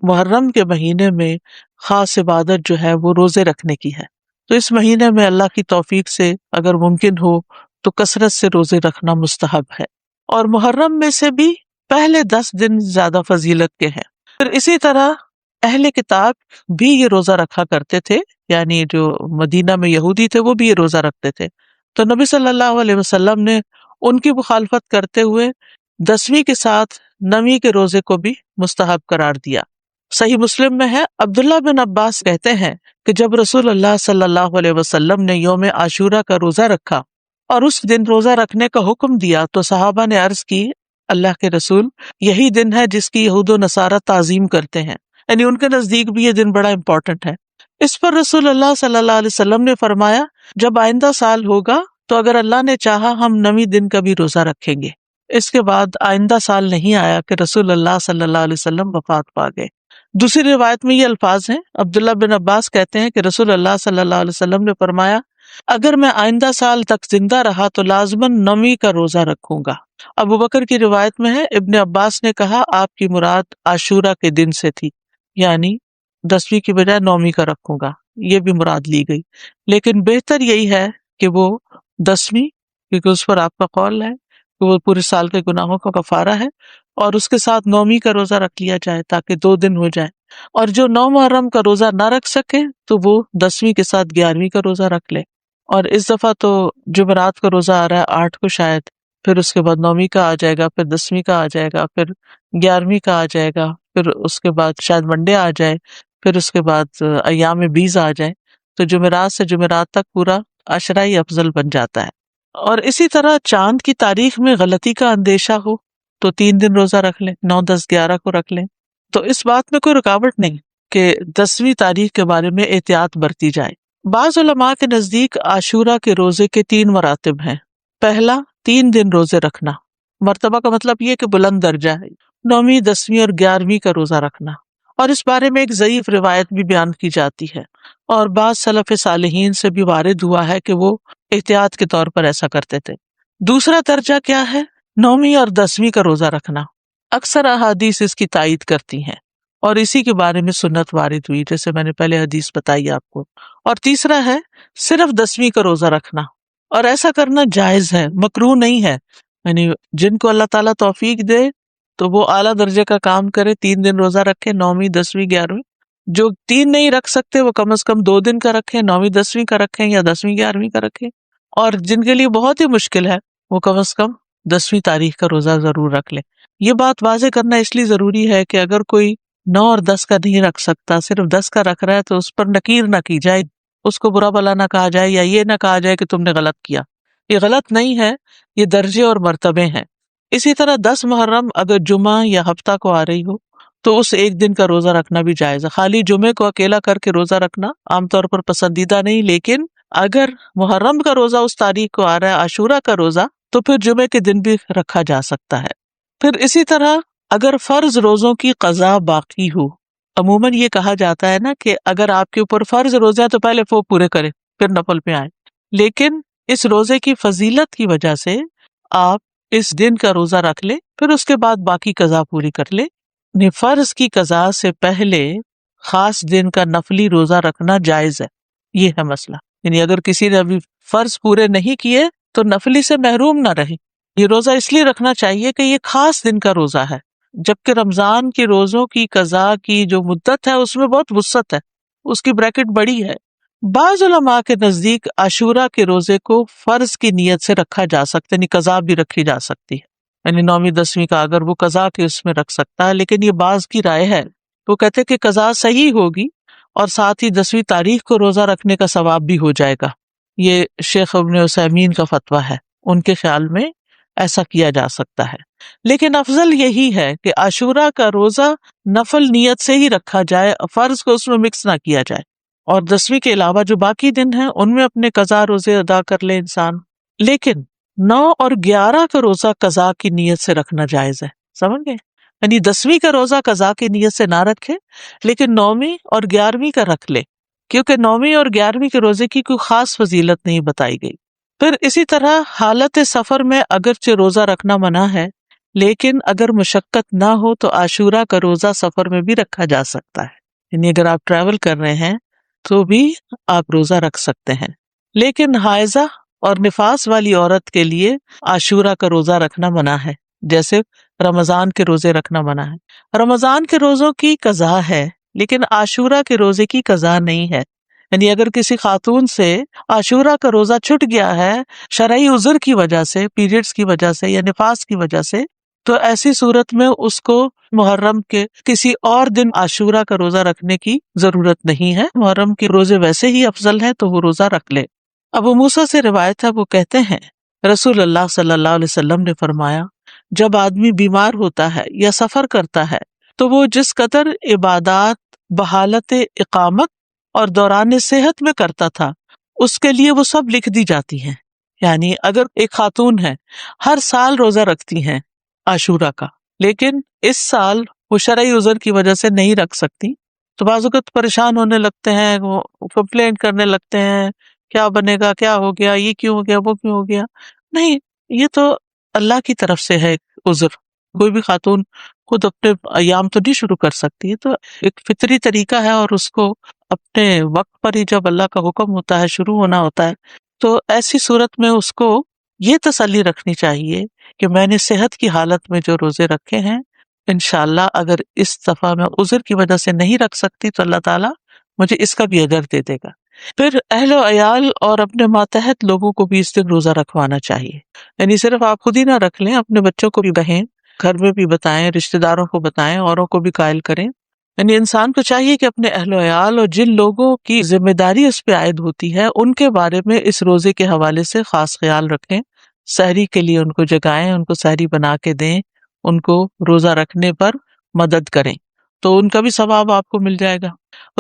محرم کے مہینے میں خاص عبادت جو ہے وہ روزے رکھنے کی ہے. تو اس مہینے میں اللہ کی توفیق سے اگر ممکن ہو تو کثرت سے روزے رکھنا مستحب ہے. اور محرم میں سے بھی پہلے 10 دن زیادہ فضیلت کے ہیں. پھر اسی طرح اہل کتاب بھی یہ روزہ رکھا کرتے تھے، یعنی جو مدینہ میں یہودی تھے وہ بھی یہ روزہ رکھتے تھے. تو نبی صلی اللہ علیہ وسلم نے ان کی مخالفت کرتے ہوئے 10ویں کے ساتھ 9ویں کے روزے کو بھی مستحب قرار دیا. صحیح مسلم میں ہے، عبداللہ بن عباس کہتے ہیں کہ جب رسول اللہ صلی اللہ علیہ وسلم نے یوم عاشورہ کا روزہ رکھا اور اس دن روزہ رکھنے کا حکم دیا تو صحابہ نے عرض کی، اللہ کے رسول، یہی دن ہے جس کی یہود و نصارہ تعظیم کرتے ہیں، یعنی ان کے نزدیک بھی یہ دن بڑا امپورٹنٹ ہے. اس پر رسول اللہ صلی اللہ علیہ وسلم نے فرمایا، جب آئندہ سال ہوگا تو اگر اللہ نے چاہا ہم 9ویں دن کا بھی روزہ رکھیں گے. اس کے بعد آئندہ سال نہیں آیا کہ رسول اللہ صلی اللہ علیہ وسلم وفات پا گئے. دوسری روایت میں یہ الفاظ ہیں، عبداللہ بن عباس کہتے ہیں کہ رسول اللہ صلی اللہ علیہ وسلم نے فرمایا، اگر میں آئندہ سال تک زندہ رہا تو لازماً 9ویں کا روزہ رکھوں گا. ابو بکر کی روایت میں ہے، ابن عباس نے کہا آپ کی مراد عاشورہ کے دن سے تھی، یعنی 10ویں کی بجائے 9ویں کا رکھوں گا، یہ بھی مراد لی گئی. لیکن بہتر یہی ہے کہ وہ 10ویں، کیونکہ اس پر آپ کا قول ہے کہ وہ پورے سال کے گناہوں کا کفارہ ہے، اور اس کے ساتھ 9ویں کا روزہ رکھ لیا جائے تاکہ 2 دن ہو جائے. اور جو 9 محرم کا روزہ نہ رکھ سکے تو وہ 10ویں کے ساتھ 11ویں کا روزہ رکھ لے. اور اس دفعہ تو جمعرات کا روزہ آ رہا ہے 8 کو شاید، پھر اس کے بعد 9ویں کا آ جائے گا، پھر 10ویں کا آ جائے گا، پھر 11ویں کا آ جائے گا، پھر اس کے بعد شاید منڈے آ جائے، پھر اس کے بعد ایام بیز آ جائے. تو جمعرات سے جمعرات تک پورا عشرہ ہی افضل بن جاتا ہے. اور اسی طرح چاند کی تاریخ میں غلطی کا اندیشہ ہو تو 3 دن روزہ رکھ لیں، 9، 10، 11 کو رکھ لیں. تو اس بات میں کوئی رکاوٹ نہیں کہ 10ویں تاریخ کے بارے میں احتیاط برتی جائے. بعض علماء کے نزدیک عاشورہ کے روزے کے 3 مراتب ہیں. پہلا، 3 دن روزے رکھنا، مرتبہ کا مطلب یہ کہ بلند درجہ ہے، 9ویں، 10ویں اور 11ویں کا روزہ رکھنا. اور اس بارے میں ایک ضعیف روایت بھی بیان کی جاتی ہے، اور بعض سلف صالحین سے بھی وارد ہوا ہے کہ وہ احتیاط کے طور پر ایسا کرتے تھے. دوسرا درجہ کیا ہے؟ 9ویں اور 10ویں کا روزہ رکھنا. اکثر احادیث اس کی تائید کرتی ہیں اور اسی کے بارے میں سنت وارد ہوئی، جیسے میں نے پہلے حدیث بتائی آپ کو. اور تیسرا ہے صرف 10ویں کا روزہ رکھنا، اور ایسا کرنا جائز ہے، مکروہ نہیں ہے. یعنی جن کو اللہ تعالیٰ توفیق دے تو وہ اعلیٰ درجے کا کام کرے، 3 دن روزہ رکھے، 9ویں، 10ویں، 11ویں. جو 3 نہیں رکھ سکتے وہ کم از کم 2 دن کا رکھیں، 9ویں 10ویں کا رکھیں یا 10ویں 11ویں کا رکھیں. اور جن کے لیے بہت ہی مشکل ہے وہ کم از کم 10ویں تاریخ کا روزہ ضرور رکھ لیں. یہ بات واضح کرنا اس لیے ضروری ہے کہ اگر کوئی 9 اور 10 کا نہیں رکھ سکتا، صرف 10 کا رکھ رہا ہے، تو اس پر نکیر نہ کی جائے، اس کو برا بھلا نہ کہا جائے، یا یہ نہ کہا جائے کہ تم نے غلط کیا. یہ غلط نہیں ہے، یہ درجے اور مرتبے ہیں. اسی طرح 10 محرم اگر جمعہ یا ہفتہ کو آ رہی ہو تو اس ایک دن کا روزہ رکھنا بھی جائز ہے. خالی جمعے کو اکیلا کر کے روزہ رکھنا عام طور پر پسندیدہ نہیں، لیکن اگر محرم کا روزہ اس تاریخ کو آ رہا ہے، عاشورہ کا روزہ، تو پھر جمعے کے دن بھی رکھا جا سکتا ہے. پھر اسی طرح اگر فرض روزوں کی قضا باقی ہو، عموماً یہ کہا جاتا ہے نا کہ اگر آپ کے اوپر فرض روزے ہیں تو پہلے وہ پورے کریں پھر نفل پہ آئیں، لیکن اس روزے کی فضیلت کی وجہ سے آپ اس دن کا روزہ رکھ لیں، پھر اس کے بعد باقی قضا پوری کر لیں. فرض کی قضا سے پہلے خاص دن کا نفلی روزہ رکھنا جائز ہے. یہ ہے مسئلہ، یعنی اگر کسی نے ابھی فرض پورے نہیں کیے تو نفلی سے محروم نہ رہے. یہ روزہ اس لیے رکھنا چاہیے کہ یہ خاص دن کا روزہ ہے، جبکہ رمضان کے روزوں کی قضا کی جو مدت ہے اس میں بہت وسعت ہے، اس کی بریکٹ بڑی ہے. بعض علماء کے نزدیک عاشورہ کے روزے کو فرض کی نیت سے رکھا جا سکتا ہے، یعنی قضا بھی رکھی جا سکتی ہے، یعنی 9ویں 10ویں کا اگر وہ قضا کے اس میں رکھ سکتا ہے. لیکن یہ بعض کی رائے ہے، وہ کہتے کہ قضا صحیح ہوگی اور ساتھ ہی 10ویں تاریخ کو روزہ رکھنے کا ثواب بھی ہو جائے گا. یہ شیخ ابن عثیمین کا فتویٰ ہے، ان کے خیال میں ایسا کیا جا سکتا ہے. لیکن افضل یہی ہے کہ عاشورہ کا روزہ نفل نیت سے ہی رکھا جائے، فرض کو اس میں مکس نہ کیا جائے، اور 10ویں کے علاوہ جو باقی دن ہیں ان میں اپنے قضا روزے ادا کر لے انسان. لیکن 9 اور 11 کا روزہ قضا کی نیت سے رکھنا جائز ہے، سمجھ گئے؟ یعنی 10ویں کا روزہ قضا کی نیت سے نہ رکھے، لیکن 9ویں اور 11ویں کا رکھ لے، کیونکہ 9ویں اور 11ویں کے روزے کی کوئی خاص فضیلت نہیں بتائی گئی. پھر اسی طرح حالت سفر میں اگرچہ روزہ رکھنا منع ہے، لیکن اگر مشقت نہ ہو تو عاشورہ کا روزہ سفر میں بھی رکھا جا سکتا ہے، یعنی اگر آپ ٹریول کر رہے ہیں تو بھی آپ روزہ رکھ سکتے ہیں۔ لیکن حائضہ اور نفاس والی عورت کے لیے عاشورہ کا روزہ رکھنا منع ہے، جیسے رمضان کے روزے رکھنا منع ہے۔ رمضان کے روزوں کی قضا ہے لیکن عاشورہ کے روزے کی قضا نہیں ہے، یعنی اگر کسی خاتون سے عاشورہ کا روزہ چھٹ گیا ہے شرعی عذر کی وجہ سے، پیریڈز کی وجہ سے یا نفاس کی وجہ سے، تو ایسی صورت میں اس کو محرم کے کسی اور دن عاشورہ کا روزہ رکھنے کی ضرورت نہیں ہے، محرم کے روزے ویسے ہی افضل ہے تو وہ روزہ رکھ لے۔ ابو موسیٰ سے روایت ہے، وہ کہتے ہیں رسول اللہ صلی اللہ علیہ وسلم نے فرمایا، جب آدمی بیمار ہوتا ہے یا سفر کرتا ہے تو وہ جس قدر عبادات بحالت اقامت اور دوران صحت میں کرتا تھا اس کے لیے وہ سب لکھ دی جاتی ہیں۔ یعنی اگر ایک خاتون ہے ہر سال روزہ رکھتی ہیں عاشورہ کا، لیکن اس سال وہ شرعی عذر کی وجہ سے نہیں رکھ سکتی، تو بعض اوقات پریشان ہونے لگتے ہیں، وہ کمپلینٹ کرنے لگتے ہیں، کیا بنے گا، کیا ہو گیا، یہ کیوں ہو گیا، وہ کیوں ہو گیا۔ نہیں، یہ تو اللہ کی طرف سے ہے عذر، کوئی بھی خاتون خود اپنے ایام تو نہیں شروع کر سکتی ہے، تو ایک فطری طریقہ ہے، اور اس کو اپنے وقت پر ہی جب اللہ کا حکم ہوتا ہے شروع ہونا ہوتا ہے، تو ایسی صورت میں اس کو یہ تسلی رکھنی چاہیے کہ میں نے صحت کی حالت میں جو روزے رکھے ہیں، انشاءاللہ اگر اس دفعہ میں عذر کی وجہ سے نہیں رکھ سکتی تو اللہ تعالیٰ مجھے اس کا بھی اجر دے دے گا۔ پھر اہل و عیال اور اپنے ماتحت لوگوں کو بھی اس دن روزہ رکھوانا چاہیے، یعنی صرف آپ خود ہی نہ رکھ لیں، اپنے بچوں کو بھی کہیں، گھر میں بھی بتائیں، رشتہ داروں کو بتائیں، اوروں کو بھی قائل کریں۔ یعنی انسان کو چاہیے کہ اپنے اہل و عیال اور جن لوگوں کی ذمہ داری اس پہ عائد ہوتی ہے ان کے بارے میں اس روزے کے حوالے سے خاص خیال رکھیں، سحری کے لیے ان کو جگائیں، ان کو سحری بنا کے دیں، ان کو روزہ رکھنے پر مدد کریں، تو ان کا بھی ثواب آپ کو مل جائے گا۔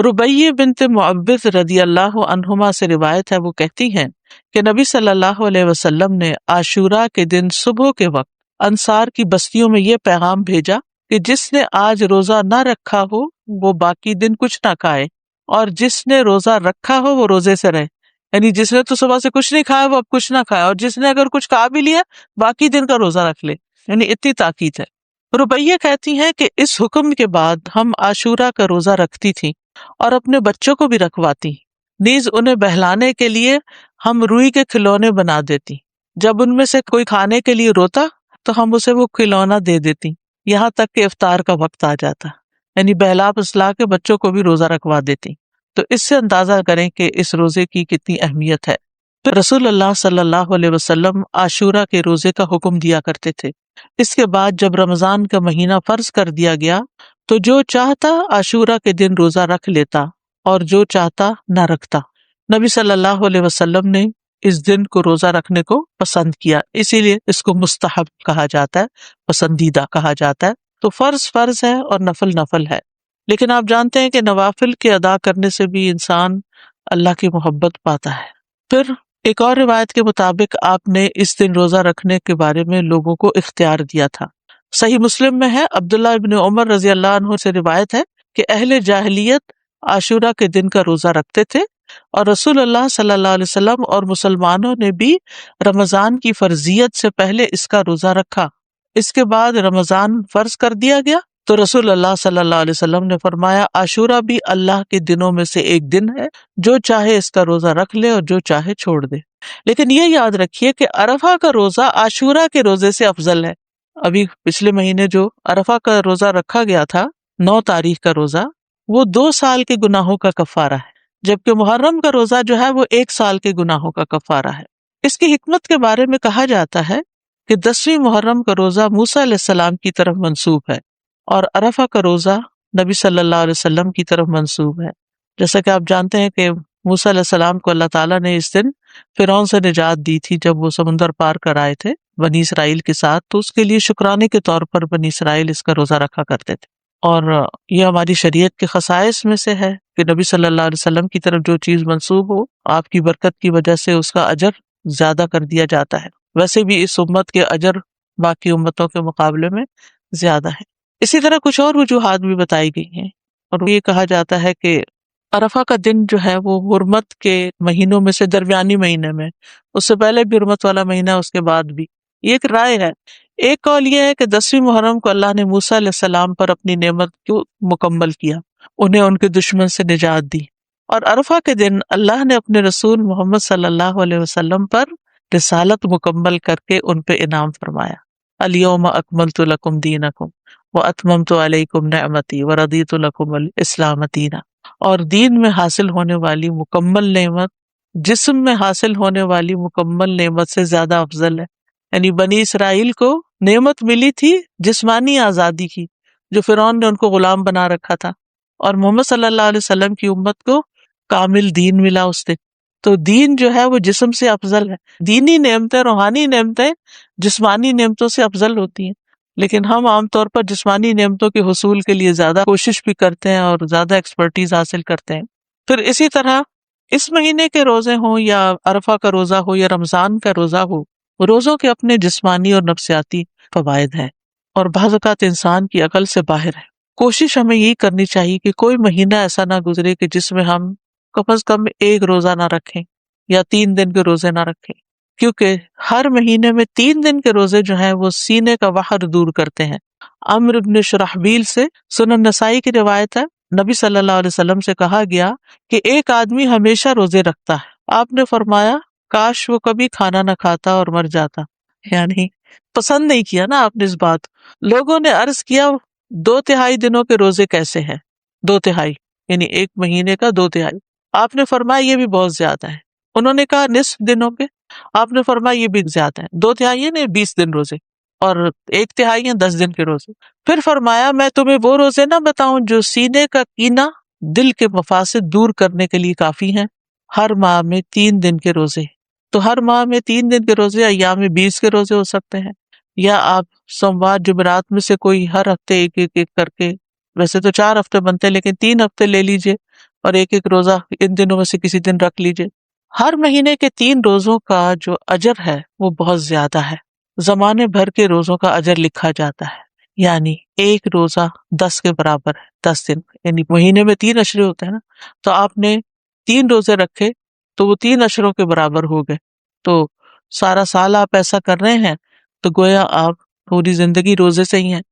ربیہ بنت معوذ رضی اللہ عنہما سے روایت ہے، وہ کہتی ہیں کہ نبی صلی اللہ علیہ وسلم نے عاشورہ کے دن صبح کے وقت انصار کی بستیوں میں یہ پیغام بھیجا کہ جس نے آج روزہ نہ رکھا ہو وہ باقی دن کچھ نہ کھائے، اور جس نے روزہ رکھا ہو وہ روزے سے رہے، یعنی جس نے تو صبح سے کچھ نہیں کھایا وہ اب کچھ نہ کھائے، اور جس نے اگر کچھ کھا بھی لیا باقی دن کا روزہ رکھ لے، یعنی اتنی تاکید ہے۔ ربیہ کہتی ہیں کہ اس حکم کے بعد ہم عاشورہ کا روزہ رکھتی تھیں اور اپنے بچوں کو بھی رکھواتی، نیز انہیں بہلانے کے لیے ہم روئی کے کھلونے بنا دیتی، جب ان میں سے کوئی کھانے کے لیے روتا تو ہم اسے وہ کھلونا دے دیتی، یہاں تک کہ افطار کا وقت آ جاتا، یعنی بہلا پسلا کے بچوں کو بھی روزہ رکھوا دیتی۔ تو اس سے اندازہ کریں کہ اس روزے کی کتنی اہمیت ہے۔ پھر رسول اللہ صلی اللہ علیہ وسلم عاشورہ کے روزے کا حکم دیا کرتے تھے۔ اس کے بعد جب رمضان کا مہینہ فرض کر دیا گیا تو جو چاہتا عاشورہ کے دن روزہ رکھ لیتا اور جو چاہتا نہ رکھتا۔ نبی صلی اللہ علیہ وسلم نے اس دن کو روزہ رکھنے کو پسند کیا، اسی لیے اس کو مستحب کہا جاتا ہے، پسندیدہ کہا جاتا ہے۔ تو فرض فرض ہے اور نفل نفل ہے، لیکن آپ جانتے ہیں کہ نوافل کے ادا کرنے سے بھی انسان اللہ کی محبت پاتا ہے۔ پھر ایک اور روایت کے مطابق آپ نے اس دن روزہ رکھنے کے بارے میں لوگوں کو اختیار دیا تھا۔ صحیح مسلم میں ہے، عبداللہ ابن عمر رضی اللہ عنہ سے روایت ہے کہ اہل جاہلیت عاشورہ کے دن کا روزہ رکھتے تھے، اور رسول اللہ صلی اللہ علیہ وسلم اور مسلمانوں نے بھی رمضان کی فرضیت سے پہلے اس کا روزہ رکھا۔ اس کے بعد رمضان فرض کر دیا گیا تو رسول اللہ صلی اللہ علیہ وسلم نے فرمایا عاشورہ بھی اللہ کے دنوں میں سے ایک دن ہے، جو چاہے اس کا روزہ رکھ لے اور جو چاہے چھوڑ دے، لیکن یہ یاد رکھیے کہ عرفہ کا روزہ عاشورہ کے روزے سے افضل ہے۔ ابھی پچھلے مہینے جو عرفہ کا روزہ رکھا گیا تھا 9 تاریخ کا روزہ، وہ 2 سال کے گناہوں کا کفارہ ہے، جبکہ محرم کا روزہ جو ہے وہ 1 سال کے گناہوں کا کفارہ ہے۔ اس کی حکمت کے بارے میں کہا جاتا ہے کہ 10ویں محرم کا روزہ موسیٰ علیہ السلام کی طرف منسوب ہے، اور عرفہ کا روزہ نبی صلی اللہ علیہ وسلم کی طرف منسوب ہے۔ جیسا کہ آپ جانتے ہیں کہ موسیٰ علیہ السلام کو اللہ تعالیٰ نے اس دن فرعون سے نجات دی تھی جب وہ سمندر پار کر آئے تھے بنی اسرائیل کے ساتھ، تو اس کے لیے شکرانے کے طور پر بنی اسرائیل اس کا روزہ رکھا کرتے تھے۔ اور یہ ہماری شریعت کے خصائص میں سے ہے کہ نبی صلی اللہ علیہ وسلم کی طرف جو چیز منسوب ہو، آپ کی برکت کی وجہ سے اس کا اجر زیادہ کر دیا جاتا ہے۔ ویسے بھی اس امت کے اجر باقی امتوں کے مقابلے میں زیادہ ہے۔ اسی طرح کچھ اور وجوہات بھی بتائی گئی ہیں، اور یہ کہا جاتا ہے کہ عرفہ کا دن جو ہے وہ حرمت کے مہینوں میں سے درمیانی مہینے میں، اس سے پہلے بھی حرمت والا مہینہ، اس کے بعد بھی، یہ ایک رائے ہے ایک قول یہ ہے کہ 10ویں محرم کو اللہ نے موسیٰ علیہ السلام پر اپنی نعمت کو مکمل کیا، انہیں ان کے دشمن سے نجات دی، اور عرفہ کے دن اللہ نے اپنے رسول محمد صلی اللہ علیہ وسلم پر رسالت مکمل کر کے ان پہ انعام فرمایا۔ الیوم اکملت لکم دینکم واتممت علیکم نعمتی ورضیت لکم الاسلام دینا۔ اور دین میں حاصل ہونے والی مکمل نعمت جسم میں حاصل ہونے والی مکمل نعمت سے زیادہ افضل ہے۔ یعنی بنی اسرائیل کو نعمت ملی تھی جسمانی آزادی کی، جو فرعون نے ان کو غلام بنا رکھا تھا، اور محمد صلی اللہ علیہ وسلم کی امت کو کامل دین ملا اس دن۔ تو دین جو ہے وہ جسم سے افضل ہے۔ دینی نعمتیں، روحانی نعمتیں جسمانی نعمتوں سے افضل ہوتی ہیں، لیکن ہم عام طور پر جسمانی نعمتوں کے حصول کے لیے زیادہ کوشش بھی کرتے ہیں اور زیادہ ایکسپرٹیز حاصل کرتے ہیں۔ پھر اسی طرح اس مہینے کے روزے ہوں یا عرفہ کا روزہ ہو یا رمضان کا روزہ ہو، روزوں کے اپنے جسمانی اور نفسیاتی فوائد ہیں، اور بعض اوقات انسان کی عقل سے باہر ہے۔ کوشش ہمیں یہی کرنی چاہیے کہ کوئی مہینہ ایسا نہ گزرے کہ جس میں ہم کم از کم ایک روزہ نہ رکھیں یا 3 دن کے روزے نہ رکھیں، کیونکہ ہر مہینے میں 3 دن کے روزے جو ہیں وہ سینے کا وحر دور کرتے ہیں۔ عمرو بن شرحبیل سے سنن نسائی کی روایت ہے، نبی صلی اللہ علیہ وسلم سے کہا گیا کہ ایک آدمی ہمیشہ روزے رکھتا ہے، آپ نے فرمایا کاش وہ کبھی کھانا نہ کھاتا اور مر جاتا۔ یعنی پسند نہیں کیا نا آپ نے اس بات۔ لوگوں نے عرض کیا 2/3 دنوں کے روزے کیسے ہیں؟ 2/3 یعنی ایک مہینے کا 2/3۔ آپ نے فرمایا یہ بھی بہت زیادہ ہے۔ انہوں نے کہا نصف دنوں کے، آپ نے فرمایا یہ بھی زیادہ ہے۔ 2/3 نے 20 دن روزے، اور 1/3 ہیں 10 دن کے روزے۔ پھر فرمایا میں تمہیں وہ روزے نہ بتاؤں جو سینے کا کینہ، دل کے مفاسد دور کرنے کے لیے کافی ہیں؟ ہر ماہ میں 3 دن کے روزے، تو ہر ماہ میں 3 دن کے روزے ایام 20 کے روزے ہو سکتے ہیں، یا آپ سوموار جمعرات میں سے کوئی ہر ہفتے ایک ایک ایک کر کے، ویسے تو 4 ہفتے بنتے ہیں لیکن 3 ہفتے لے لیجئے اور ایک ایک روزہ ان دنوں میں سے کسی دن رکھ لیجئے۔ ہر مہینے کے 3 روزوں کا جو اجر ہے وہ بہت زیادہ ہے، زمانے بھر کے روزوں کا اجر لکھا جاتا ہے۔ یعنی ایک روزہ 10 کے برابر ہے، 10 دن، یعنی مہینے میں 3 عشرے ہوتے ہیں نا، تو آپ نے 3 روزے رکھے تو وہ 3 عشروں کے برابر ہو گئے۔ تو سارا سال آپ ایسا کر رہے ہیں تو گویا آپ پوری زندگی روزے سے ہی ہیں۔